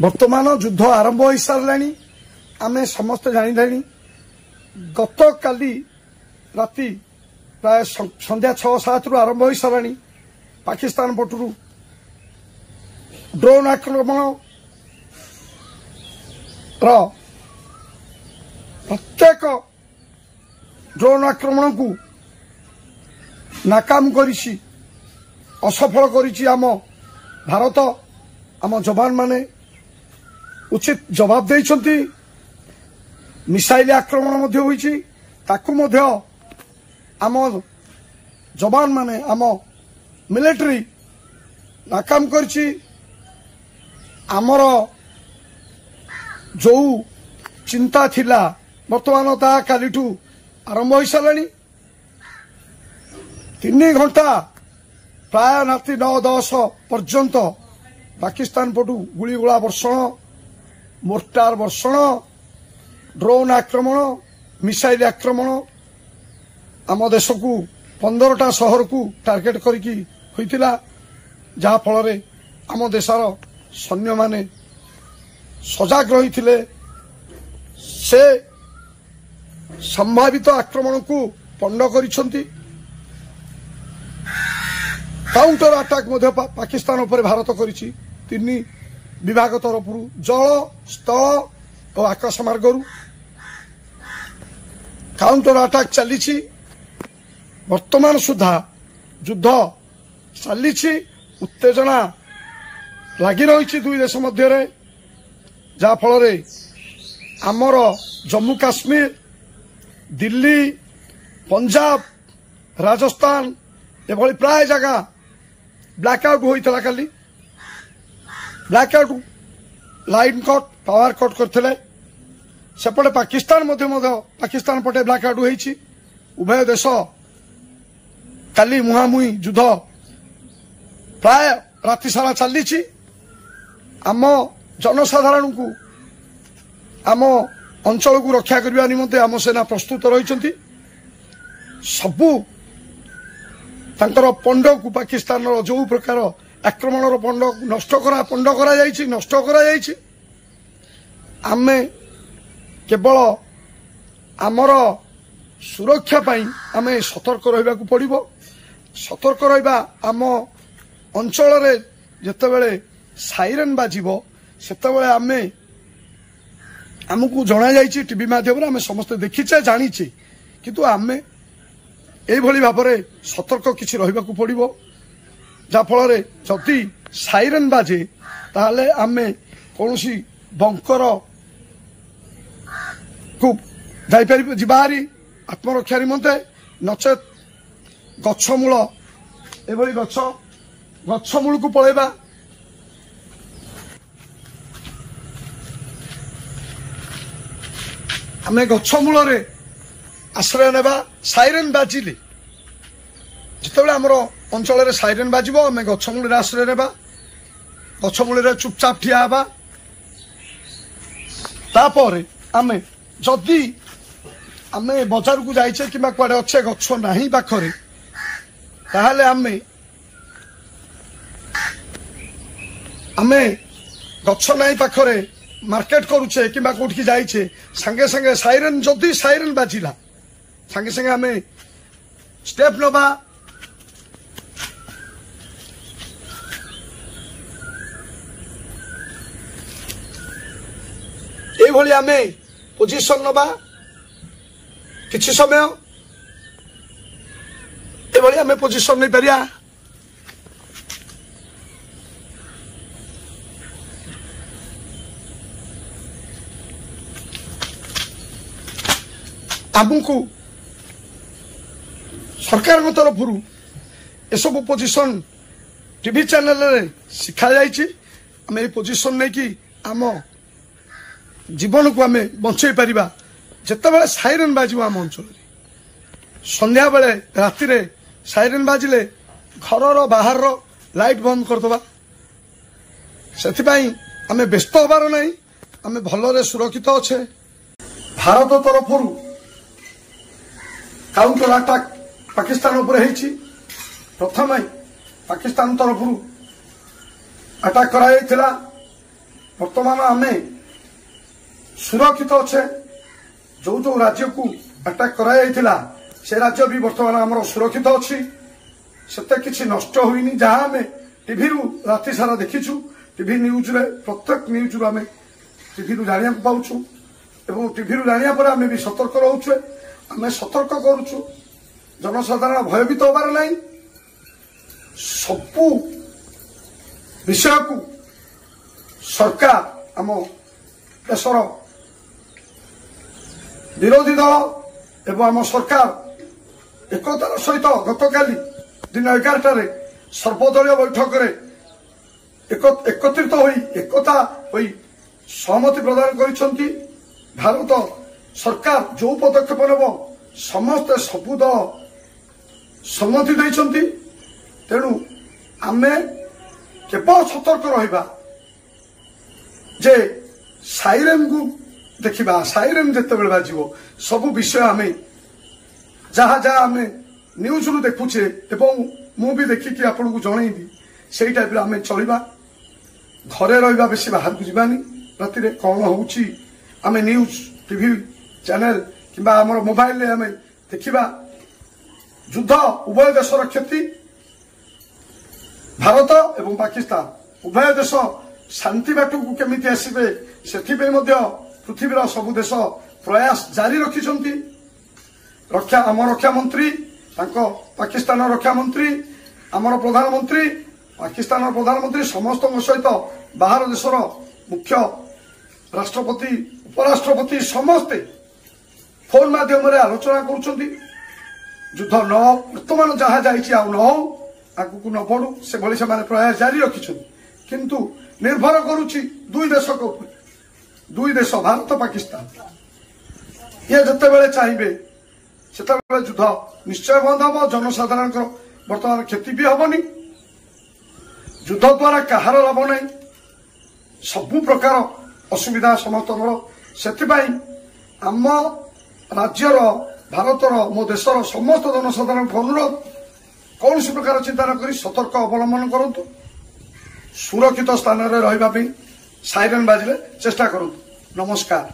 बर्तमान युद्ध आरंभ हो सारे आम समस्ते जानी गत काली राति प्राय संध्या 6-7 रु आरंभ हो सारे पाकिस्तान पटू ड्रोन आक्रमण प्रत्येक ड्रोन आक्रमण को नाकाम करिछि असफल करिछि आम भारत आम जवान माने उचित जवाब देइछंती मिसाइल आक्रमण मध्य होइछि ताकू मध्य आम जवान माने आम मिलिटरी नाकाम करिछि आमर जो चिंता थिला वर्तमान ता कालीठू आरंभ हो सारे 3 घंटा प्राय राति 9-10 पर्यंत पाकिस्तान पटू गुड़ीगोला वर्षण मोर्टार वर्षण ड्रोन आक्रमण मिसाइल आक्रमण आम देश को 15टा शहर को टार्गेट करिकी होइतिला जहा फल आम देशर सैन्य माने सजाग रही से संभावित आक्रमण को पंड करिसंती काउंटर अटैक मध्य पाकिस्तान उपर भारत करिछि 3 विभाग तरफ जल स्थल और आकाश मार्गरू काउंटर अटैक चली वर्तमान सुधा युद्ध चली उत्तेजना लगी रही दुई देश मध्य जहा फल आमर जम्मू काश्मीर दिल्ली पंजाब राजस्थान एभली प्राय जगह ब्लैकआउट होता काली blackout line cut power cut करते सेपटे पाकिस्तान पाकिस्तान पटे ब्लैकआउट होइछि उभय देश काली मुहामुही युद्ध प्राय राति सारा चली आम जनसाधारण को आम अंचल को रक्षा करने निमंते आम सेना प्रस्तुत रही सबू पंड को पाकिस्तान जो प्रकार आक्रमण पंड नष्ट करा आमे केवल आमर सुरक्षा पाई आमे सतर्क रहिबा को पड़िबो सतर्क रहिबा आम अंचल रे जेतेबेले साइरेन बाजिबो सेतेबेले आमे आमको जना जाइछि टीवी माध्यम आमे समस्त देखिचे जानिचे किंतु आमे एई भली भाबरे सतर्क किछि रहिबा को पड़िबो जा फल जदि साइरेन बाजे ताहले आमे कोनोसी बंकर को जाइपारि जिबारी आत्मरक्षा निमंते नचेत गछमूल एभली गछमूल को पळेबा आमे गछमूल रे आश्रय नेबा साइरेन बाजिले जितेबाला आमर अंचल साइरेन बाजिबो आमे गछमूल रे आश्रय नेबा गछमूल रे चुपचाप ठिया हेबा तापर आमे जदि आमे बाजार को जाइछे किबा कुआडे अच्छे गछ नाही पाखरे ताहाले आमे गछ नाही पाखरे मार्केट करूचे किबा कोठी जाइछे संगे संगे साइरेन जदि साइरेन बाजिला संगे संगे आमे स्टेप नबा ए भली आमे पोजिशन नबा किछि समय ए भली आमे पोजिशन नै परिया आमको सरकार तरफ एसबू पोजिशन टीवी चैनल रे शिखा जाइछि आमे ए पोजिशन नै कि आम जीवन को आमे बंचै परिबा जेतेबेले साइरेन बाजिबो आम अंचल संध्या बेले राति रे साइरेन बाजिले घर बाहर लाइट बंद करदबा सेथिबाई आमे व्यस्त होबार नहीं आमे भलरे सुरक्षित अच्छे भारत तरफ काउंटर अटैक पाकिस्तान उपर हेछि प्रथम पाकिस्तान तरफ अटैक करा बर्तमान आमे सुरक्षित अच्छे जो जो राज्य को अटैक करा से राज्य भी बर्तमान आम सुरक्षित अच्छी सेते किसी नष्ट हुई जहाँ आम टीवी राति सारा देखीचु टीवी न्यूज रे प्रत्येक न्यूज आम टीवी जाना पाचु एवं टीवी जाना पर आम भी सतर्क रोचे आम सतर्क करुचु जनसाधारण भयभीत होबार ना सबू विषय को सरकार आम देशर विरोधी दल एवं आम सरकार एकतार सहित गतकाली दिन 11टार सर्वदलीय बैठक एकत्रित होई एकता होई सहमति प्रदान करिसेंती। भारत सरकार जो पदक्षेप नेब समस्ते सबु दल सम्मति देइसेंती। तेणु आमे केवल सतर्क रहिबा जे साइरेन को देखिबा साइरेन जते बेल बाजिबो सबु विषय आमे जहाँ जहाँ आमे न्यूज रु देखुचे एवं मु भी देखिकी आपन को जणैबी सेई टाइप आमे चलिबा घरे रहिबा बेसी बाहर को जीवानी राति रे कौन होउची आमे न्यूज टीवी चैनल किंबा हमर मोबाइल रे आमे देखिबा युद्ध उभय देशर क्षति भारत एवं पाकिस्तान उभय देश शांति बाटू को केमिति आसीबे सेथिबे मध्य पृथ्वीर सबु देश प्रयास जारी रखिछंती। आम रक्षा मंत्री पाकिस्तान रक्षा मंत्री आमर प्रधानमंत्री पाकिस्तान प्रधानमंत्री समस्त सहित बाहर देशर मुख्य राष्ट्रपति उपराष्ट्रपति समस्ते फोन माध्यम आलोचना करुछंती युद्ध न वर्तमान जहाँ जाइछि आ न हो आगु न बढ़ू से भली से प्रयास जारी रखिछंती किंतु निर्भर करुछि दुई देश को दुई देश भारत पाकिस्तान ये जते बेले चाहिए सेते बेले युद्ध निश्चय बंद हम जनसाधारण बर्तमान क्षति भी हेनी युद्ध द्वारा कहार लाभ ना सबु प्रकार असुविधा समस्त से आम राज्यर भारतर मो देशर समस्त जनसाधारण अनुरोध कौन प्रकार चिंता न करी सतर्क अवलंबन करूँ सुरक्षित स्थान में रही साइरेन बाजिले चेष्टा करूँ। नमस्कार।